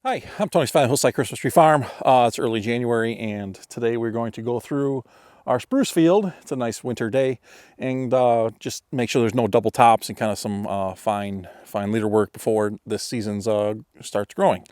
Hi, I'm Tony Svan, Hillside Christmas Tree Farm. It's early January, and today we're going to go through our spruce field. It's a nice winter day, and just make sure there's no double tops and kind of some fine leader work before this season's starts growing.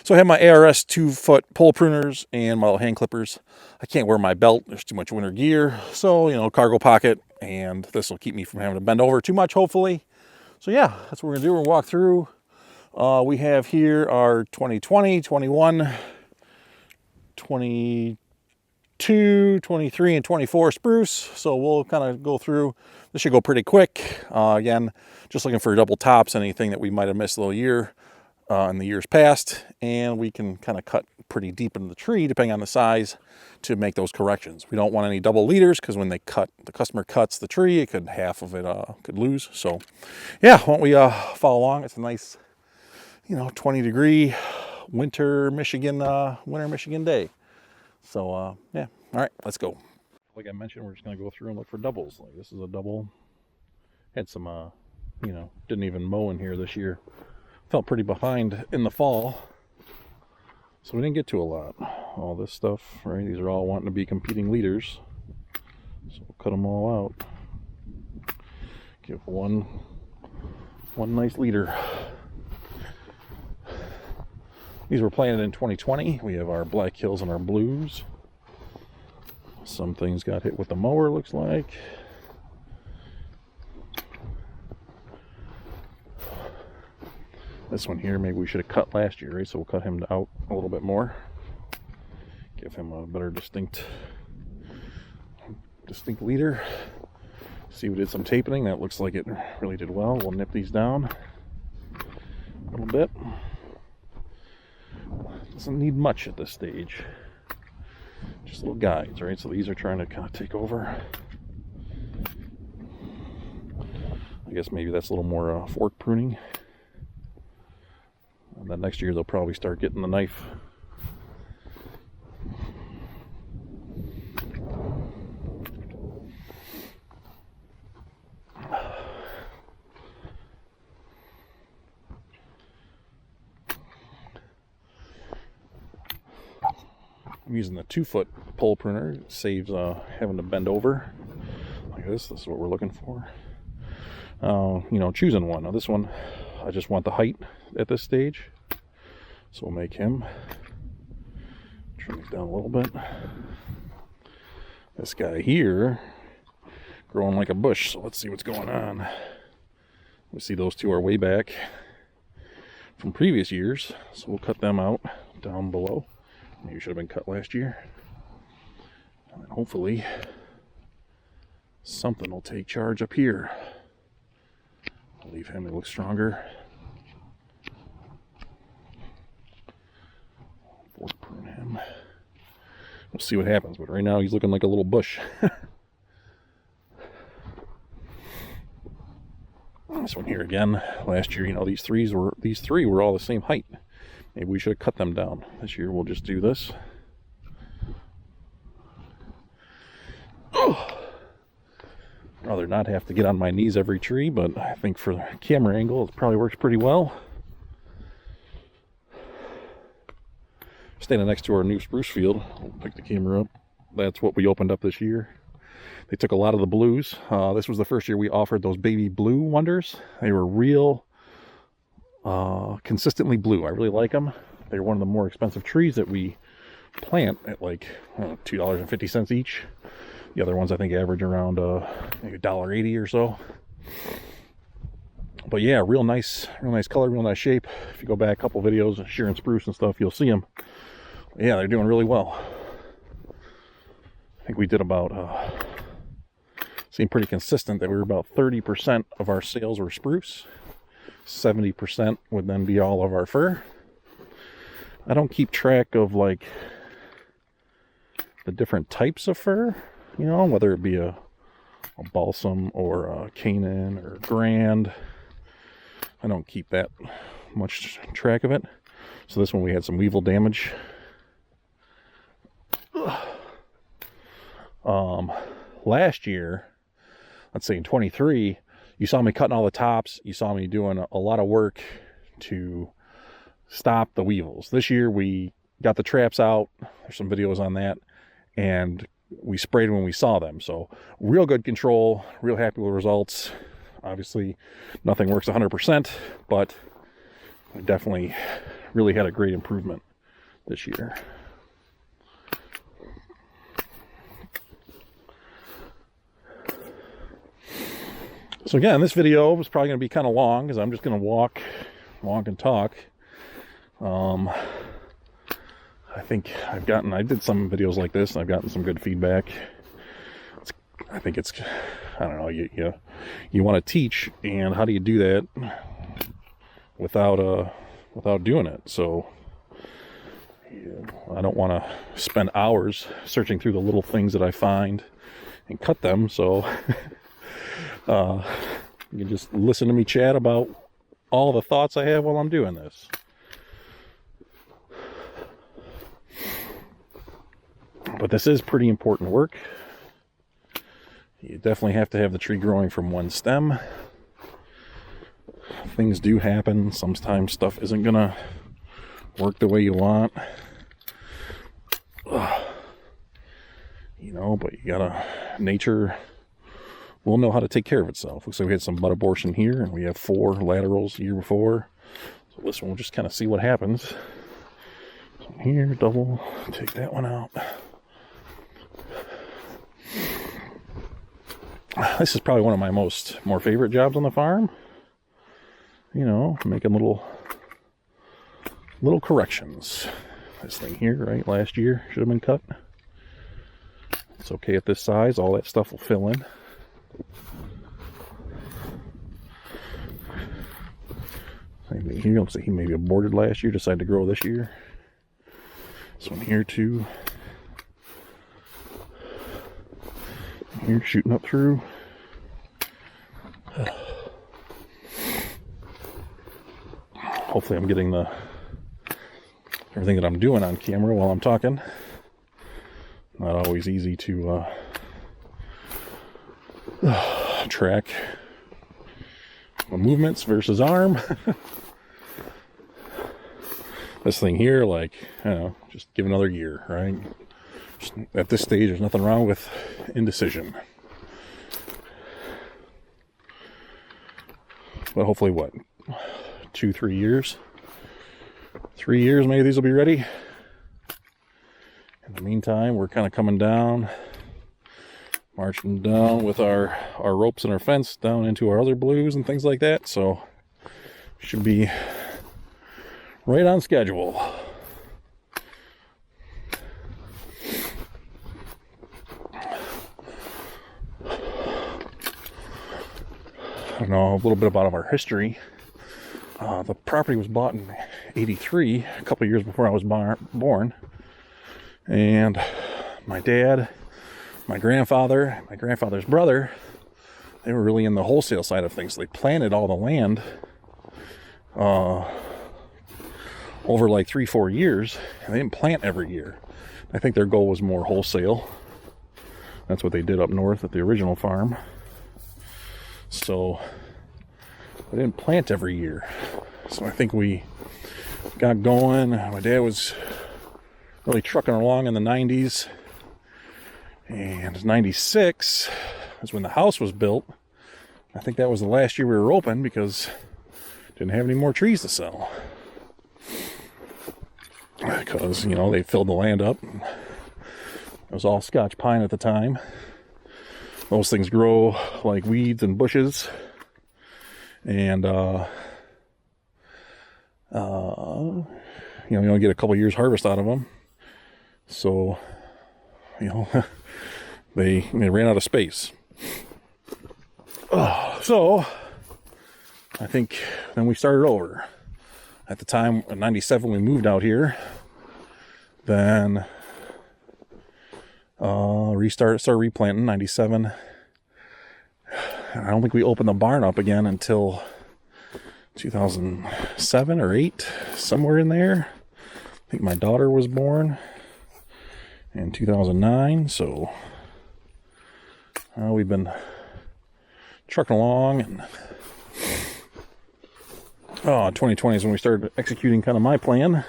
So I have my ARS 2-foot pole pruners and my little hand clippers. I can't wear my belt; there's too much winter gear. So cargo pocket, and this will keep me from having to bend over too much, hopefully. So yeah, that's what we're gonna do. We're gonna walk through. We have here our 2020, 21, 22, 23, and 24 spruce. So we'll kind of go through. This should go pretty quick. Again, just looking for double tops, anything that we might have missed a little year in the years past. And we can kind of cut pretty deep into the tree, depending on the size, to make those corrections. We don't want any double leaders, because when the customer cuts the tree, it could, half of it could lose. So yeah, why don't we follow along? It's a nice 20-degree winter Michigan day. So yeah, all right, let's go. Like I mentioned, we're just gonna go through and look for doubles. Like this is a double. Had some didn't even mow in here this year. Felt pretty behind in the fall, so we didn't get to a lot. All this stuff, right? These are all wanting to be competing leaders, so we'll cut them all out. Give one nice leader. These were planted in 2020. We have our Black Hills and our Blues. Some things got hit with the mower, looks like. This one here, maybe we should have cut last year, right? So we'll cut him out a little bit more. Give him a better distinct leader. See, we did some taping. That looks like it really did well. We'll nip these down a little bit. Doesn't need much at this stage. Just little guides, right? So these are trying to kind of take over. I guess maybe that's a little more fork pruning. And then next year they'll probably start getting the knife. I'm using the 2-foot pole pruner. It saves having to bend over like this. This is what we're looking for. Choosing one. Now this one, I just want the height at this stage, so we'll make him. Trim it down a little bit. This guy here, growing like a bush. So let's see what's going on. We see those two are way back from previous years, so we'll cut them out down below. Maybe should have been cut last year. And hopefully something will take charge up here. I'll leave him to look stronger. Fork prune him. We'll see what happens, but right now he's looking like a little bush. This one here again. Last year, these three were all the same height. Maybe we should have cut them down. This year we'll just do this. Oh. I'd rather not have to get on my knees every tree, but I think for the camera angle it probably works pretty well. Standing next to our new spruce field, I'll pick the camera up. That's what we opened up this year. They took a lot of the blues. This was the first year we offered those baby blue wonders. They were real consistently blue. I really like them. They're one of the more expensive trees that we plant at like $2.50 each. The other ones I think average around maybe $1.80 or so. But yeah, real nice color, real nice shape. If you go back a couple videos of shearing spruce and stuff, you'll see them. Yeah, they're doing really well. I think we did about seemed pretty consistent that we were about 30% of our sales were spruce. 70% would then be all of our fir. I don't keep track of like the different types of fir, whether it be a balsam or a Canaan or grand. I don't keep that much track of it. So this one we had some weevil damage. Last year, let's say in 23, you saw me cutting all the tops. You saw me doing a lot of work to stop the weevils. This year we got the traps out. There's some videos on that, and we sprayed when we saw them. So real good control, real happy with the results. Obviously nothing works 100%, but we definitely really had a great improvement this year. So again, this video is probably going to be kind of long because I'm just going to walk and talk. I think I did some videos like this, and I've gotten some good feedback. I don't know, you want to teach, and how do you do that without doing it? So I don't want to spend hours searching through the little things that I find and cut them. So you can just listen to me chat about all the thoughts I have while I'm doing this. But this is pretty important work. You definitely have to have the tree growing from one stem. Things do happen. Sometimes stuff isn't gonna work the way you want. You know, but you gotta, nature will know how to take care of itself. Looks like we had some bud abortion here, and we have 4 laterals the year before. So this one, we'll just kind of see what happens. So here, double, take that one out. This is probably one of my more favorite jobs on the farm. You know, making little corrections. This thing here, right, last year should have been cut. It's okay at this size, all that stuff will fill in. Same thing here, looks like he maybe aborted last year, decided to grow this year. This one here too. Here, shooting up through. Hopefully I'm getting everything that I'm doing on camera while I'm talking. Not always easy to track my movements versus arm. This thing here, like, I don't know, just give another year, right? Just, at this stage, there's nothing wrong with indecision. But hopefully, what, 2-3 years? 3 years, maybe these will be ready. In the meantime, we're kind of coming down, marching down with our ropes and our fence down into our other blues and things like that. So, should be right on schedule. I don't know a little bit about our history. The property was bought in '83, a couple of years before I was born. And my dad, my grandfather, my grandfather's brother, they were really in the wholesale side of things. They planted all the land over like 3-4 years, and they didn't plant every year. I think their goal was more wholesale. That's what they did up north at the original farm. So they didn't plant every year. So I think we got going. My dad was really trucking along in the 90s. And 96 is when the house was built. I think that was the last year we were open because didn't have any more trees to sell. Because, you know, they filled the land up. It was all Scotch pine at the time. Those things grow like weeds and bushes. And, you know, you only get a couple years harvest out of them. So, you know, they ran out of space. So, I think then we started over. At the time, in 97, we moved out here. Then, started replanting, 97. I don't think we opened the barn up again until 2007 or 8, somewhere in there. I think my daughter was born in 2009, so we've been trucking along, and 2020 is when we started executing kind of my plan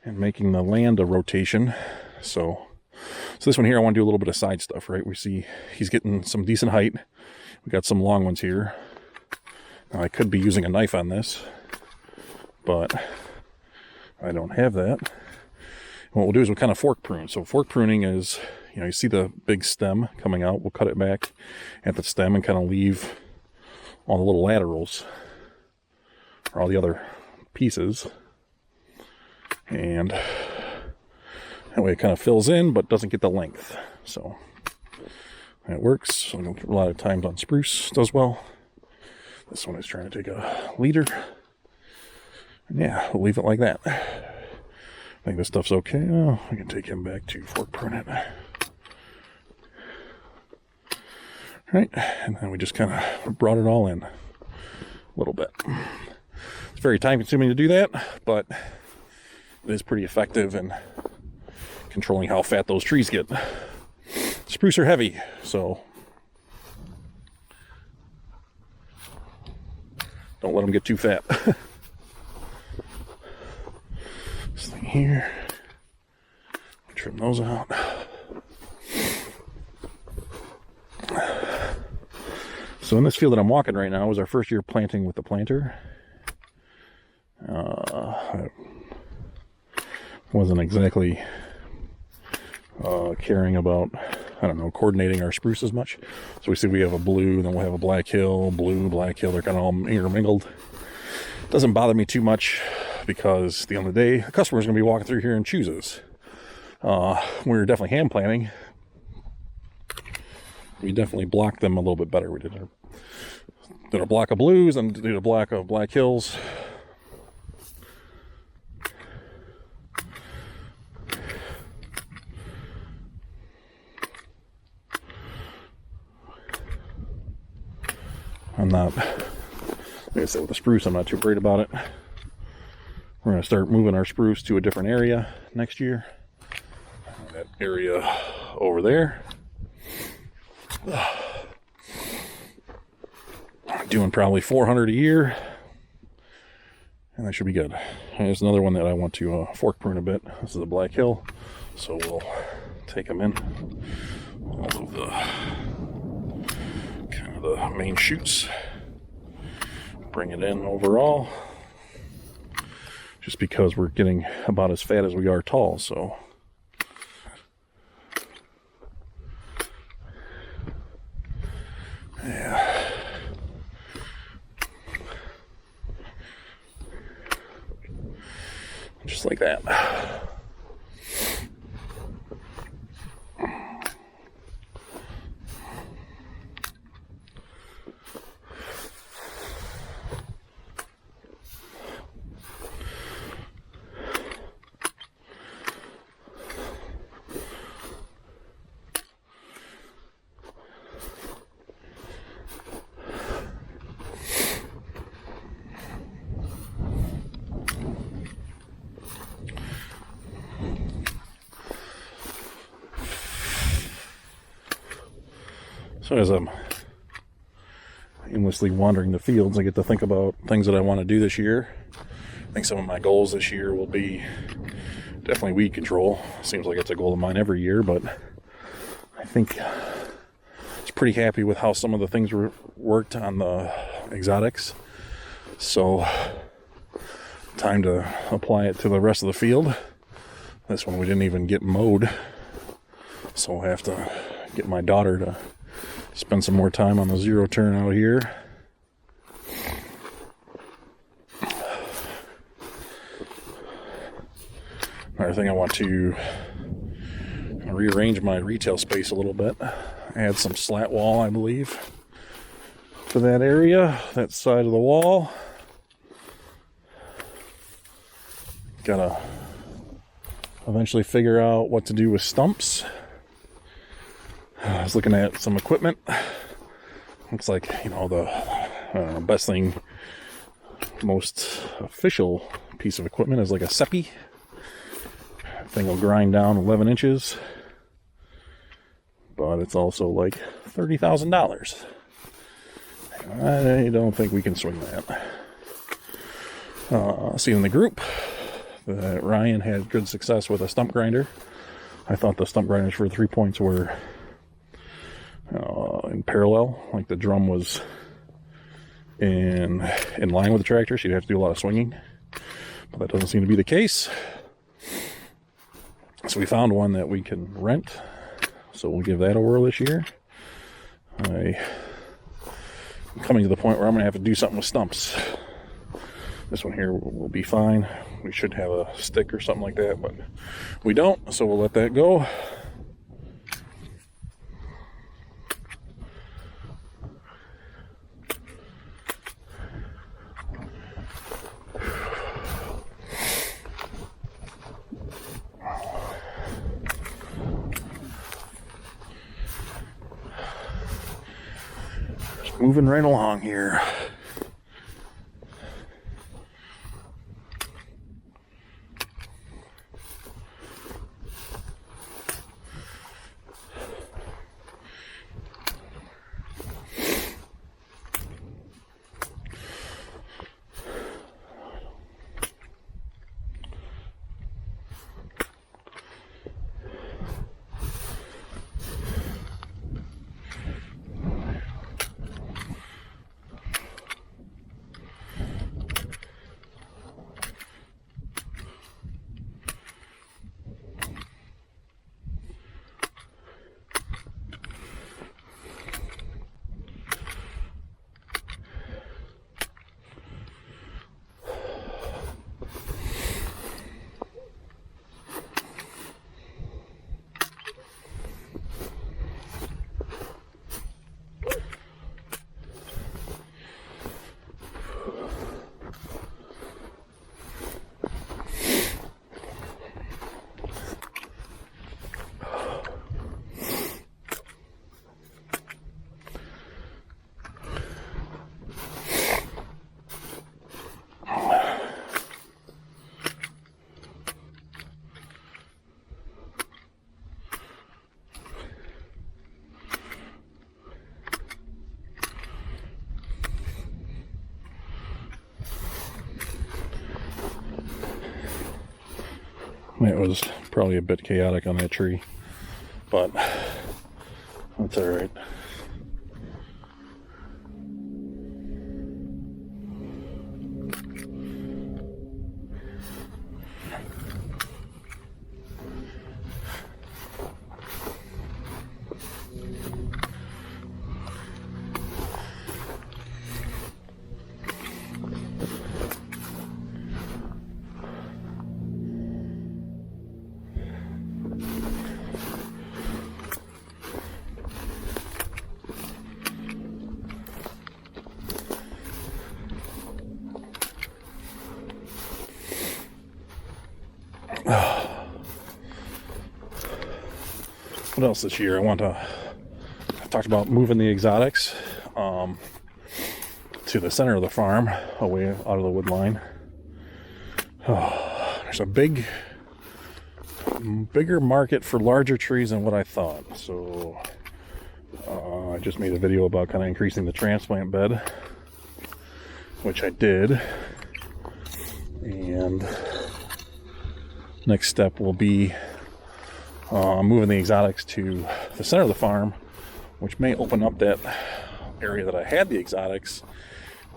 and making the land a rotation. So this one here, I want to do a little bit of side stuff, right? We see he's getting some decent height. We got some long ones here. Now, I could be using a knife on this, but I don't have that. And what we'll do is we'll kind of fork prune. So fork pruning is, you know, you see the big stem coming out. We'll cut it back at the stem and kind of leave all the little laterals, or all the other pieces. And that way it kind of fills in, but doesn't get the length. So that works. A lot of times on spruce does well. This one is trying to take a leader. And yeah, we'll leave it like that. I think this stuff's okay. Oh, I can take him back to fork prune it. Right, and then we just kind of brought it all in a little bit. It's very time consuming to do that, but it is pretty effective in controlling how fat those trees get. Spruce are heavy, so don't let them get too fat. This thing here, trim those out. So in this field that I'm walking right now was our first year planting with the planter. I wasn't exactly caring about, I don't know, coordinating our spruce as much. So we see we have a blue, then we'll have a black hill, blue, black hill. They're kind of all intermingled. Doesn't bother me too much because at the end of the day, the customer's going to be walking through here and chooses. We're definitely hand planting. We definitely blocked them a little bit better. We did a block of blues and did a block of black hills. I'm not, like I said, with the spruce, I'm not too worried about it. We're going to start moving our spruce to a different area next year. That area over there. Doing probably 400 a year, and that should be good. There's another one that I want to fork prune a bit. This is a black hill, so we'll take them in. All of the kind of the main shoots, bring it in overall, just because we're getting about as fat as we are tall. So yeah. Just like that. So as I'm aimlessly wandering the fields, I get to think about things that I want to do this year. I think some of my goals this year will be definitely weed control. Seems like it's a goal of mine every year, but I think it's pretty happy with how some of the things were worked on the exotics. So time to apply it to the rest of the field. This one we didn't even get mowed, so we'll have to get my daughter to spend some more time on the zero turn out here. Another thing, I want to rearrange my retail space a little bit. Add some slat wall, I believe, to that area, that side of the wall. Gotta eventually figure out what to do with stumps. I was looking at some equipment. Looks like, you know, the best thing, most official piece of equipment is like a seppi. Thing will grind down 11 inches. But it's also like $30,000. I don't think we can swing that. See in the group that Ryan had good success with a stump grinder. I thought the stump grinders for 3 points were in parallel, like the drum was in line with the tractor, so you'd have to do a lot of swinging, but that doesn't seem to be the case. So we found one that we can rent, so we'll give that a whirl this year. I'm coming to the point where I'm going to have to do something with stumps. This one here will be fine. We should have a stick or something like that, but we don't, so we'll let that go. Just moving right along here. It was probably a bit chaotic on that tree, but that's all right. What else this year? I talked about moving the exotics to the center of the farm, away out of the wood line. There's a bigger market for larger trees than what I thought. So I just made a video about kind of increasing the transplant bed, which I did. And next step will be moving the exotics to the center of the farm, which may open up that area that I had the exotics,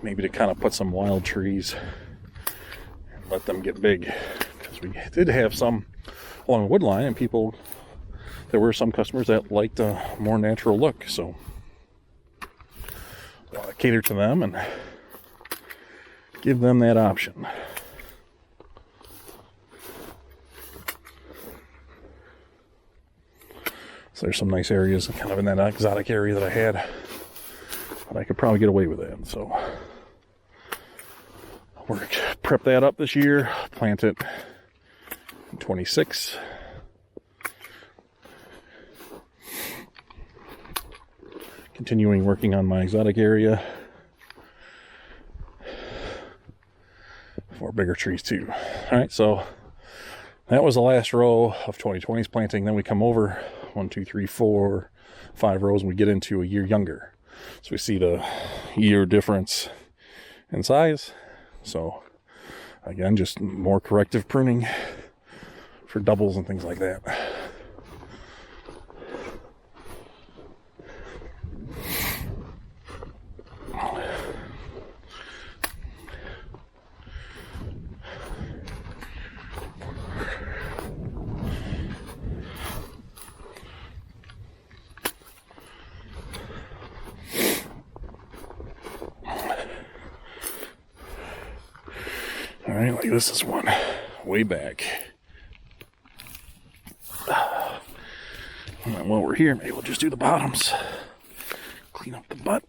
maybe to kind of put some wild trees and let them get big, because we did have some along the wood line, and there were some customers that liked a more natural look, so I want to cater to them and give them that option. So there's some nice areas kind of in that exotic area that I had, but I could probably get away with that. So I'll prep that up this year, plant it in 26. Continuing working on my exotic area for bigger trees too. All right, so that was the last row of 2020's planting. Then we come over 1, 2, 3, 4, 5 rows, and we get into a year younger. So we see the year difference in size. So Again, just more corrective pruning for doubles and things like that. All right, like this is one way back. And while we're here, maybe we'll just do the bottoms. Clean up the butt.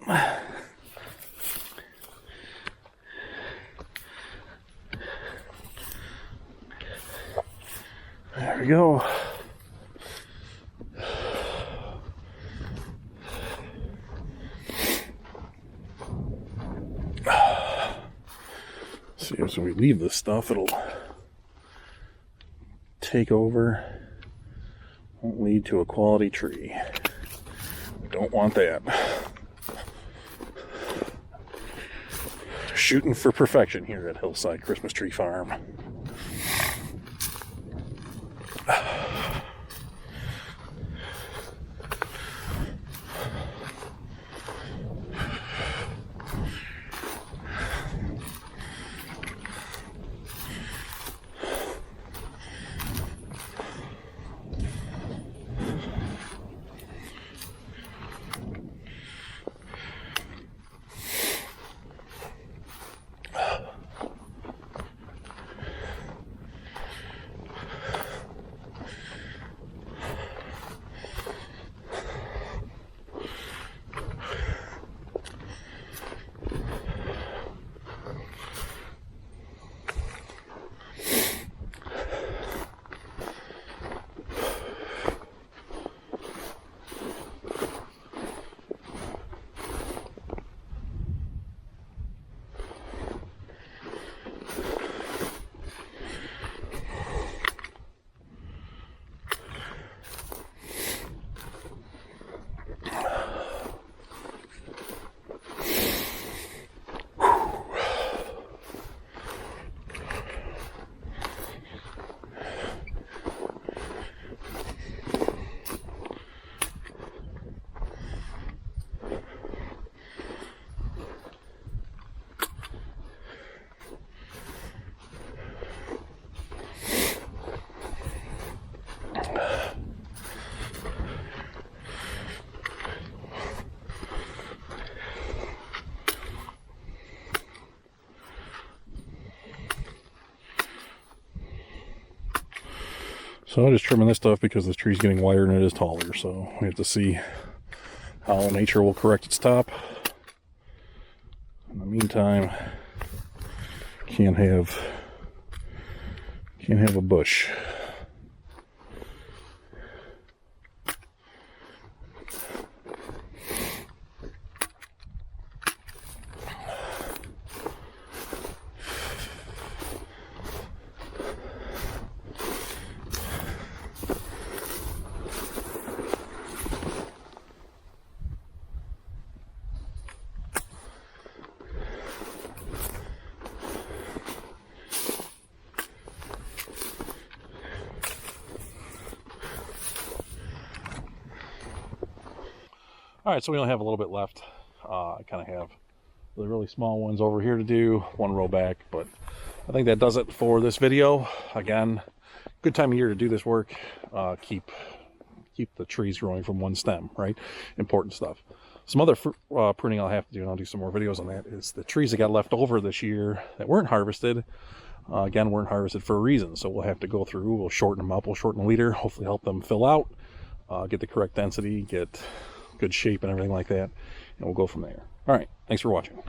There we go. See, as we leave this stuff, it'll take over, won't lead to a quality tree. We don't want that. Shooting for perfection here at Hillside Christmas Tree Farm. So I'm just trimming this stuff because this tree's getting wider and it is taller, so we have to see how nature will correct its top. In the meantime, can't have a bush. All right, so we only have a little bit left. I kind of have the really small ones over here to do, one row back, but I think that does it for this video. Again, good time of year to do this work. Keep the trees growing from one stem, right? Important stuff. Some other pruning I'll have to do, and I'll do some more videos on that, is the trees that got left over this year that weren't harvested. Again, weren't harvested for a reason, so we'll have to go through, we'll shorten them up, we'll shorten the leader, hopefully help them fill out, get the correct density, get good shape and everything like that, and we'll go from there. All right, thanks for watching.